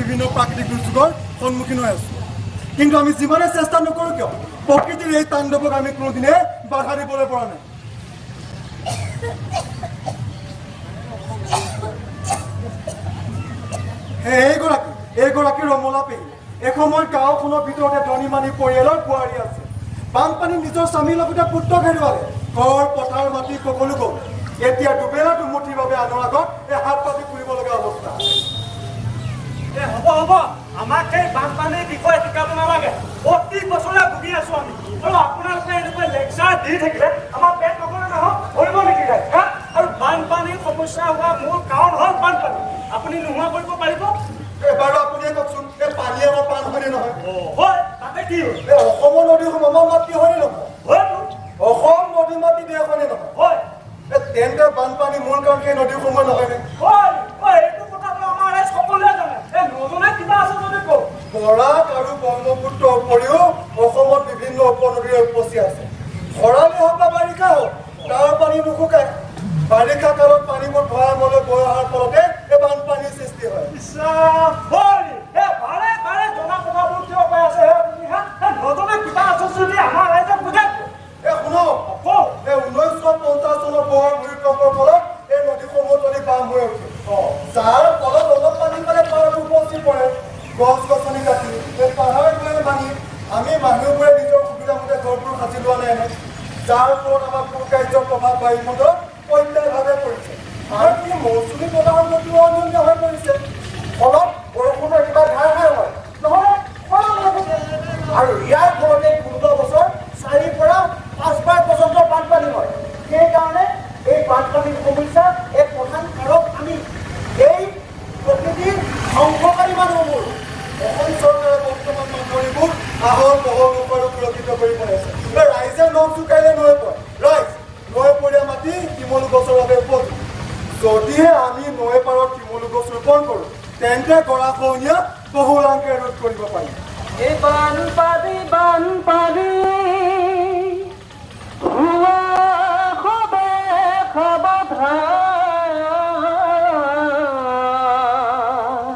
বিভিন্ন প্ৰাকৃতিক দুৰ্যোগৰ সন্মুখীন হৈ আছো কিন্তু আমি জীবনে চেষ্টা নকৰো কিয় প্ৰকৃতিৰ এই তাণ্ডৱক আমি কোনোদিনে বাধা দিবলৈ পৰা নাই এইগৰাকী ৰমলা পেহী এসময়ত গাঁওখনৰ ভিতৰতে ধনীমানী পৰিয়ালৰ বোৱাৰী আছে বানপানী নিজৰ স্বামীৰ লগতে পুত্ৰক হেৰুৱালে ঘৰ পথাৰ মাটি সকলো গ'ল এতিয়া দুবেলা দুমুঠিৰ বাবে আনৰ আগত এই হাত পাতি ফুৰিব লগা অৱস্থা হ'ব আমাক এই বানপানীৰ বিষয়ে শিকাব নালাগে প্ৰতি বছৰে ভুগি আছো আমি আৰু আপোনালোকে এনেকৈ লেকচাৰ দি থাকিলে আমাৰ পেট নকৰে নহয় ধৰিব নেকি আৰু বানপানীৰ সমস্যা হোৱা মূল কাৰণ হ'ল বানপানী আপুনি নোহোৱা কৰিব পাৰিব এবাৰ আপুনিয়ে কওকচোন এই পানী আমাৰ পান হয়নে নহয় হয় তাতে কি হ'ল অসমৰ নদীসমূহ আমাৰ মাটি হয়নে নহয় হয়তো অসম নদী মাটি দেশনে নহয় হয় তেন্তে বানপানী মূল কাৰণ সেই নদীসমূহ নহয়নে হয় এইটো কথাটো আমাৰ এই সকলোৱে জানে এই নজনা কিবা আছে যদি কওক বৰাক আৰু ব্ৰহ্মপুত্ৰৰ উপৰিও অসমত বিভিন্ন উপনদীৰ উপচি আছে খৰালি হওক বা বাৰিষা হওক তাৰ পানী নুশুকায় বাৰিষা কালত পানীবোৰ ভৈয়ামলৈ বৈ অহাৰ ফলতে এই বানপানীৰ সৃষ্টি জাম হৈ উঠে যাৰ ফলত অলপ পানী পালে পাহাৰটো উপচি পৰে গছ গছনি কাটি এই পাহাৰবোৰে ভাঙি আমি মানুহবোৰে নিজৰ সুবিধা মতে ঘৰবোৰ সাজি লোৱা নাই যাৰ ফলত আমাৰ ভূকাৰ্যৰ প্ৰভাৱ বায়ুমণ্ডলত প্ৰত্যয়ভাৱে পৰিছে আৰু কি মৌচুমী বতাহৰ গতিও অনিয়মীয়া হৈ পৰিছে ফলত বৰষুণৰ কিবা ধাৰ ধাৰ হয় নহ'লে আৰু ইয়াৰ ফলতে কোনোবা বছৰ 4 পৰা 5 বাৰ পৰ্যন্ত বানপানী হয় সেইকাৰণে এই বানপানীৰ সমস্যা এক প্ৰধান কাৰক আমি এই প্ৰকৃতিৰ ধ্বংসকাৰী মানুহবোৰ অসম চৰকাৰে বৰ্তমান মাথাউৰিবোৰ আহল বহল ৰূপেৰে সুৰক্ষিত কৰি পেলাইছে ৰাইজে নখ জোকাৰিলে নৈ পৰে ৰাইজ নৈ পৰীয়া মাটি শিমলু গছৰ বাবে উপযোগী যদিহে আমি নৈ পাৰত শিমলু গছ ৰোপণ কৰোঁ তেন্তে গৰাখহনীয়া বহুলাংকে ৰোধ কৰিব পাৰিম এই বানপানী বানপানী হোৱা সবে সাৱধান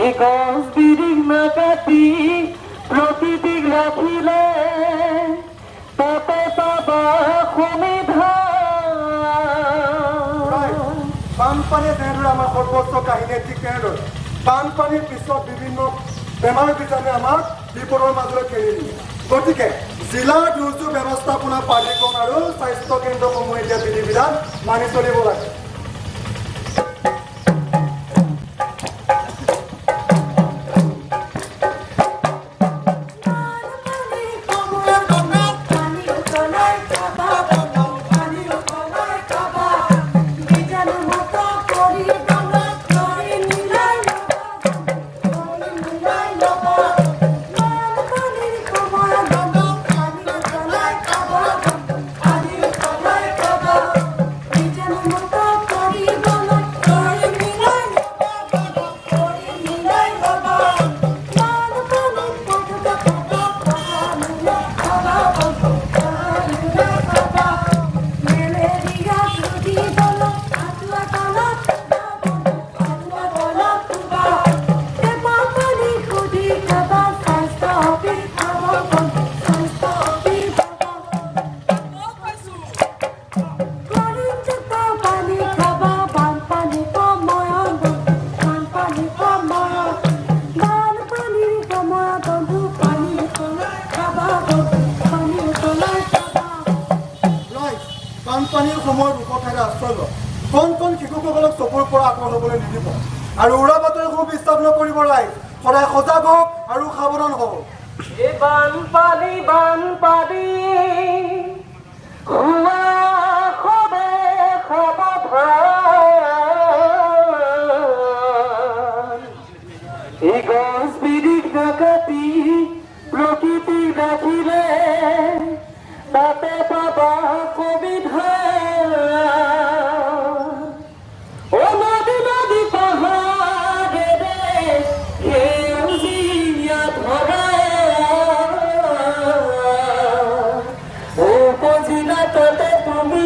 এই গছ বিৰিখ নাকাটি প্ৰকৃতিক ৰাখিলে তাতে পাবা সমিধান বানপানীয়ে যেনেদৰে আমাৰ সৰ্বোচ্চ কাহিনীয়ে ঠিক তেনেদৰে বানপানীৰ পিছত বিভিন্ন বেমাৰ বীজাণুৱে আমাক বিপদৰ মাজলৈ ঠেলি দিয়ে গতিকে জিলাৰ দুৰ্যোগ ব্যৱস্থাপনা প্ৰাধিকৰণ আৰু স্বাস্থ্য কেন্দ্ৰসমূহে এতিয়া বিধি বিধান মানি চলিব লাগে বানপানীৰ সময়ত ওখ ঠাইত আশ্ৰয় লয় কণ কণ শিশুসকলক চকুৰ পৰা আঁতৰ হ'বলৈ নিদিব আৰু উৰা বাতৰিসমূহ বিশ্বাস নকৰিব ৰাইজ সদায় সজাগ হওক আৰু সাৱধান হওক এই বানপানী বানপানী হোৱা সবে সাৱধান এই গছ বিৰিখ নাকাটি প্ৰকৃতি ৰাখিলে তাতে পাবা সুবিধান অ নদী নদী পাহাৰেৰে সেউজীয়া ধৰা উপজিলা তাতে তুমি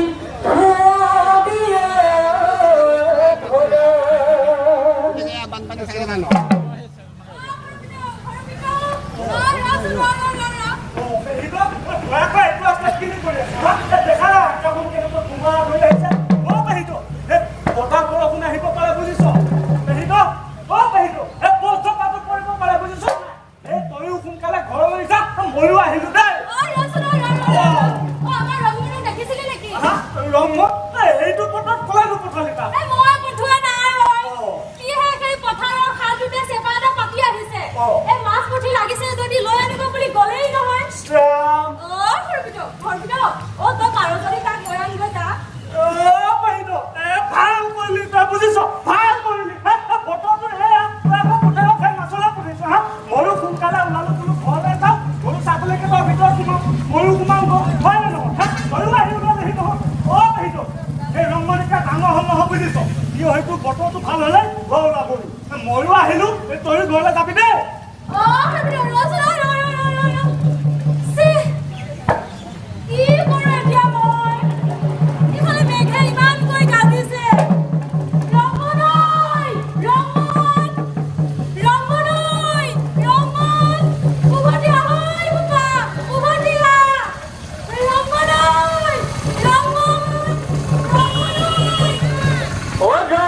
বতৰটো ভাল হলে ঘৰ ওলাবহি ময়ো আহিলো তই ঘৰলৈ যাবি দেই Oh,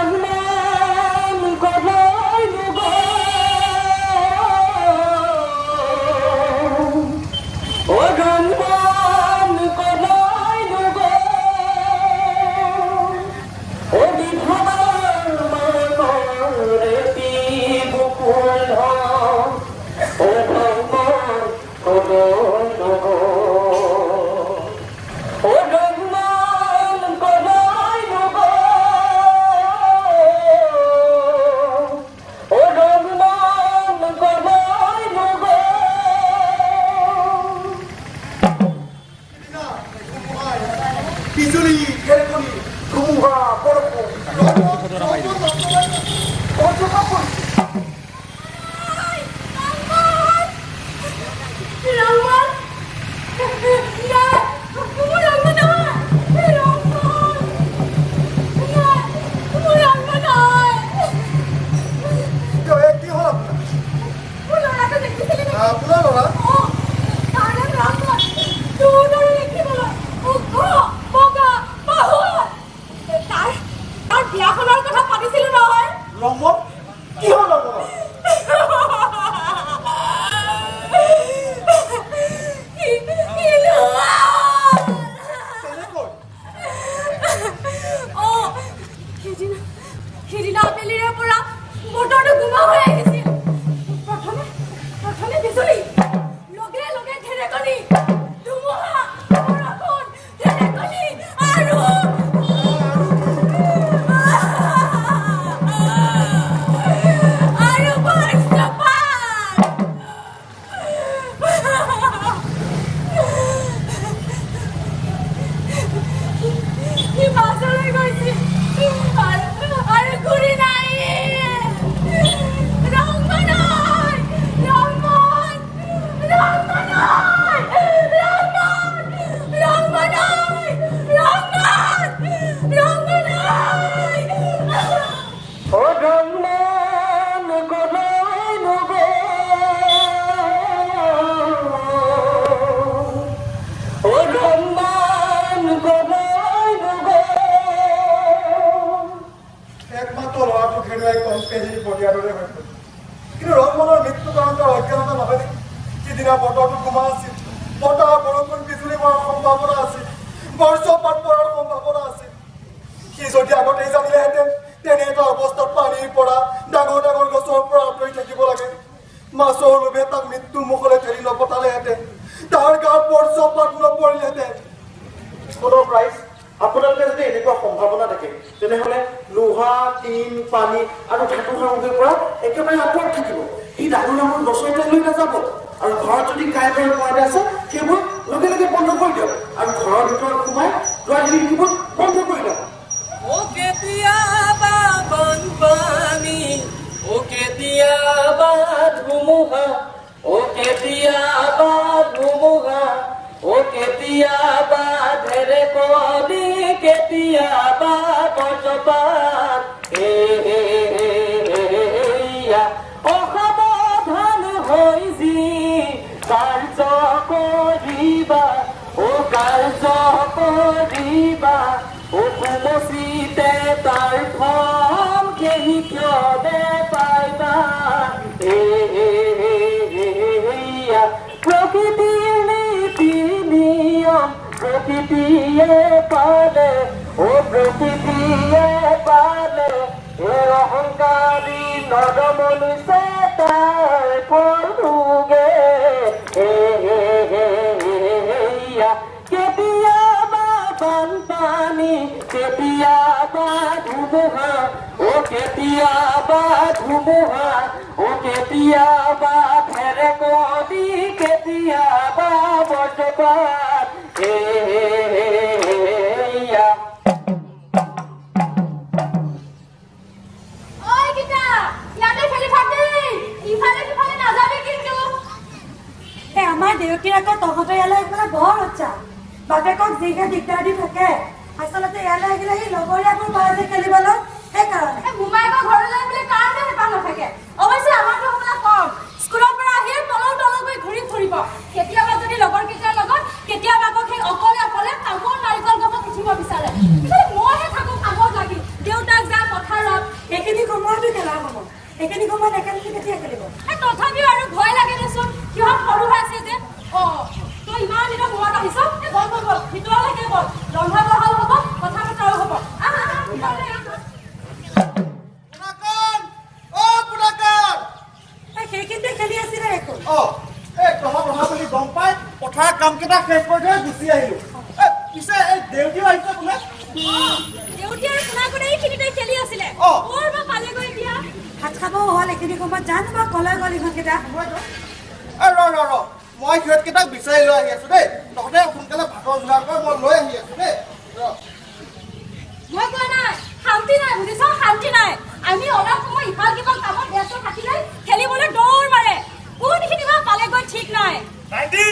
শান্তি নাই বুজিছ শান্তি নাই আমি অলপ সময় ইফাল সিফাল কামত ব্যস্ত থাকিলে খেলিবলৈ দৌৰ মাৰে কোনখিনি বা পালেগৈ ঠিক নাই দাইটি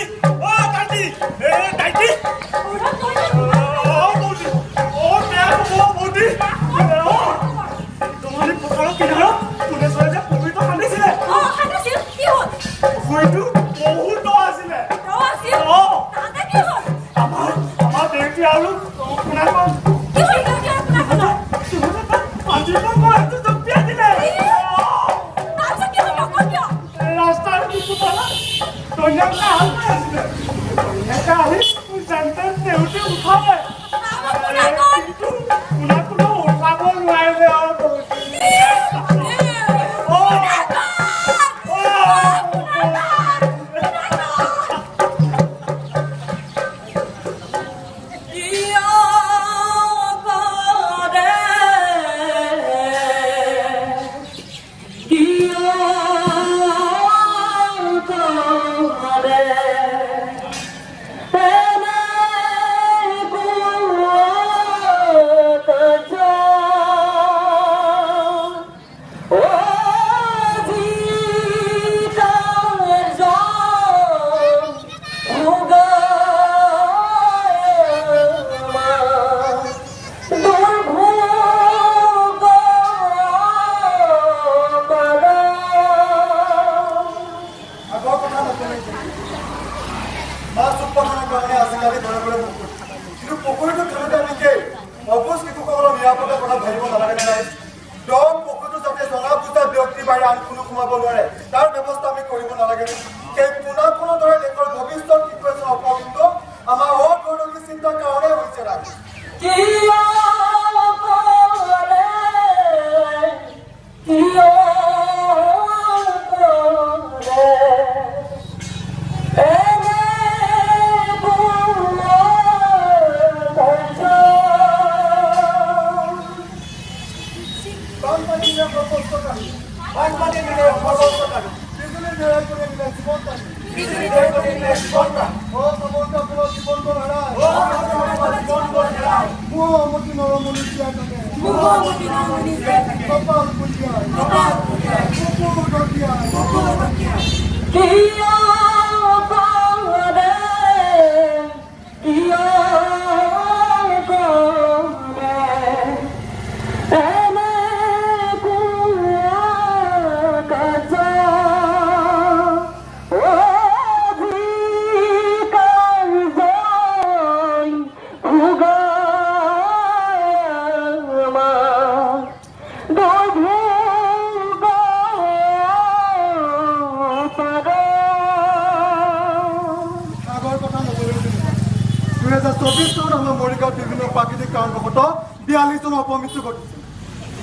ও দাইটি এ দাইটি তোমার পথাৰৰ কিনাৰত কোনে চলে যে পুখুৰীটো খান্দিছিলে খান্দিছিল কি হ'ল পুখুৰীটো বহুত দ আছিলে তাতে কি হ'ল আমাৰ দেউতি আৰু কোনাখন কি হ'ল দেউতি আৰু কোনাখনৰ পাঁচিখন মইটো জপিয়াই দিলে তাৰপিছত কি হ'ল নকল কিয় ৰাস্তাৰ পিছফালে ধুনীয়াকৈ হাল পাই আছিলে ধুনীয়াকৈ আহি যেনতে দেউতি উঠালে কিন্তু কোনাখনো উঠাব নোৱাৰিলে আৰু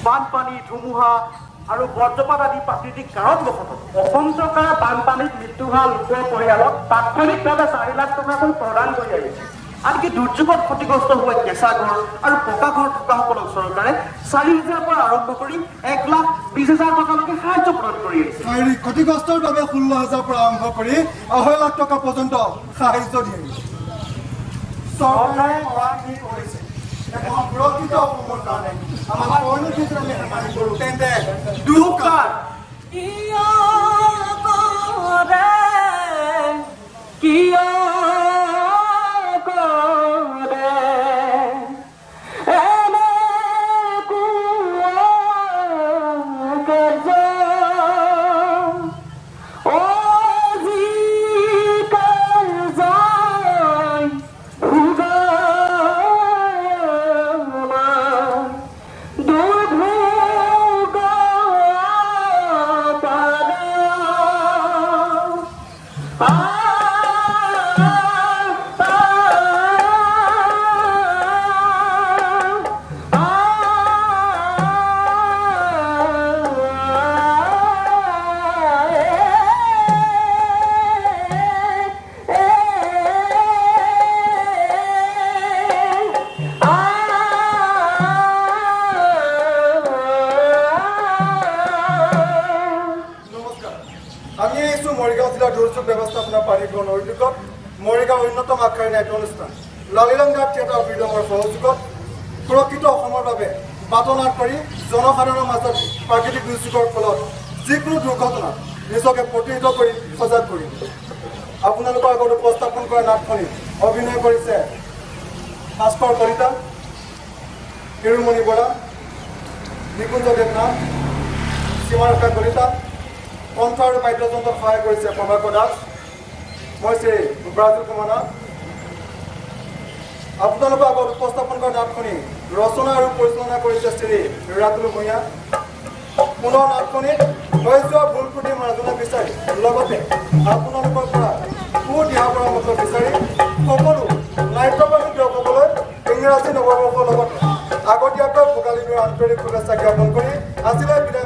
বানপানী ধুমুহা আৰু বজ্ৰপাত আদি প্ৰাকৃতিক কাৰণবশতঃ অসম চৰকাৰে বানপানীত মৃত্যু হোৱা লোকৰ পৰিয়ালক তাৎক্ষণিকভাৱে 4 লাখ টকাকৈ প্ৰদান কৰি আহিছে আনকি দুৰ্যোগত ক্ষতিগ্ৰস্ত হোৱা কেঁচা ঘৰ আৰু পকা ঘৰ থকাসকলক চৰকাৰে 4,000 পৰা আৰম্ভ কৰি 1,20,000 টকালৈকে সাহায্য প্ৰদান কৰি আহিছে শাৰীৰিক ক্ষতিগ্ৰস্তৰ বাবে 16,000 পৰা আৰম্ভ কৰি 2.5 লাখ টকা পৰ্যন্ত সাহায্য দিয়ে চৰকাৰে কি কৰিছে সুৰক্ষিত অসমৰ কাৰণে আমাৰ কৰ্মক্ষেত্ৰত আমি সহায় কৰোঁ তেন্তে দুকাৰ দুৰ্যোগ ব্যৱস্থাপনা প্ৰাধিকৰণৰ উদ্যোগত মৰিগাঁও অন্যতম আগশাৰীৰ নাট্য অনুষ্ঠান লালিলংগা থিয়েটাৰ ফ্ৰীডমৰ সহযোগত সুৰক্ষিত অসমৰ বাবে পাতনাট কৰি জনসাধাৰণৰ মাজত প্ৰাকৃতিক দুৰ্যোগৰ ফলত যিকোনো দুৰ্ঘটনা নিজকে প্ৰতিহত কৰি সজাগ কৰিব। আপোনালোকৰ আগত উপস্থাপন কৰা নাটখনিত অভিনয় কৰিছে ভাস্কৰ কলিতা, হিৰুমণি বৰা, নিকুঞ্জ দেৱনাথ, সীমাৰেখা কলিতা, কণ্ঠ আৰু বাদ্যযন্ত্ৰত সহায় কৰিছে প্ৰভাকৰ দাস, মই শ্ৰী ব্ৰাজুল কুমাৰ নাথ। আপোনালোকৰ আগত উপস্থাপন কৰা নাটখনি ৰচনা আৰু পৰিচালনা কৰিছে শ্ৰী ৰাতুল ভূঞা। পুনৰ নাটখনিত হৈ যোৱা ভুল ত্ৰুটি মাৰ্জনা বিচাৰি লগতে আপোনালোকৰ পৰা দিহা পৰামৰ্শ বিচাৰি সকলো নাট্যপ্ৰেমী দৰ্শকলৈ ইংৰাজী নৱবৰ্ষৰ লগতে আগতীয়াকৈ ভোগালী বিহুৰ আন্তৰিক শুভেচ্ছা জ্ঞাপন কৰি আজিলৈ বিদায়।